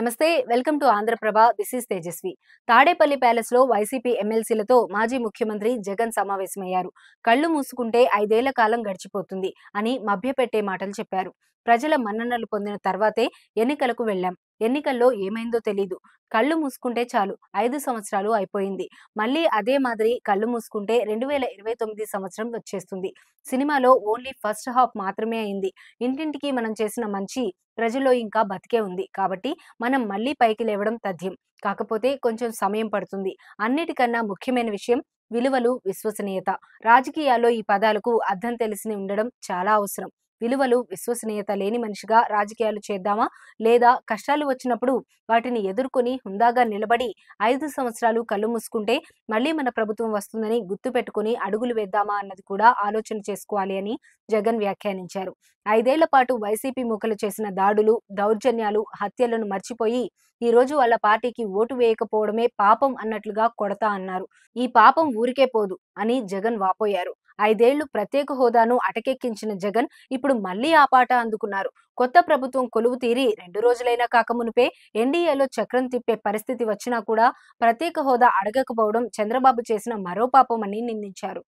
నమస్తే welcome to Andhra Prabha this is Tejaswi. Tadepalli palace లో YCP ఎమ్మెల్సీలతో మాజీ ముఖ్యమంత్రి జగన్ సమావేశమయ్యారు. కళ్ళు మూసుకుంటే 5 ఏళ్ల కాలం గడిచిపోతుంది అని మభ్యపెట్టే మాటలు చెప్పారు. ప్రజల మన్ననలు పొందిన తర్వాతే ఎన్నికలకు వెళ్లాం. ఎన్నికల్లో ఏమైందో తెలీదు. కళ్ళు మూసుకుంటే చాలు 5 సంవత్సరాలు అయిపోయింది. మళ్ళీ అదే మాదిరి కళ్ళు మూసుకుంటే 2029 సంవత్సరం వచ్చేస్తుంది. సినిమాలో ఓన్లీ ఫస్ట్ హాఫ్ మాత్రమే అయింది. ఇంటింటికి మనం చేసిన మంచి ప్రజల్లో ఇంకా బతికే ఉంది. కాబట్టి మనం మళ్ళీ పైకి లేవడం తథ్యం. కాకపోతే కొంచెం సమయం పడుతుంది. అన్నిటికన్నా ముఖ్యమైన విషయం విలువలు, విశ్వసనీయత. రాజకీయాల్లో ఈ పదాలకు అర్థం తెలిసి ఉండడం చాలా అవసరం. విలువలు, విశ్వసనీయత లేని మనిషిగా రాజకీయాలు చేద్దామా? లేదా కష్టాలు వచ్చినప్పుడు వాటిని ఎదుర్కొని హుందాగా నిలబడి 5 సంవత్సరాలు కళ్ళు మూసుకుంటే మళ్ళీ మన ప్రభుత్వం వస్తుందని గుర్తుపెట్టుకుని అడుగులు వేద్దామా అన్నది కూడా ఆలోచన చేసుకోవాలి అని జగన్ వ్యాఖ్యానించారు. 5 ఏళ్ల పాటు వైసీపీ మూకలు చేసిన దాడులు, దౌర్జన్యాలు, హత్యలను మర్చిపోయి ఈ రోజు వాళ్ళ పార్టీకి ఓటు వేయకపోవడమే పాపం అన్నట్లుగా కొడతా అన్నారు. ఈ పాపం ఊరికే పోదు అని జగన్ వాపోయారు. 5 ఏళ్లు ప్రత్యేక హోదాను అటకెక్కించిన జగన్ ఇప్పుడు మళ్లీ ఆ పాట అందుకున్నారు. కొత్త ప్రభుత్వం కొలువు తీరి 2 రోజులైనా కాకమునుపే ఎన్డీఏలో చక్రం తిప్పే పరిస్థితి వచ్చినా కూడా ప్రత్యేక హోదా అడగకపోవడం చంద్రబాబు చేసిన మరో పాపమని నిందించారు.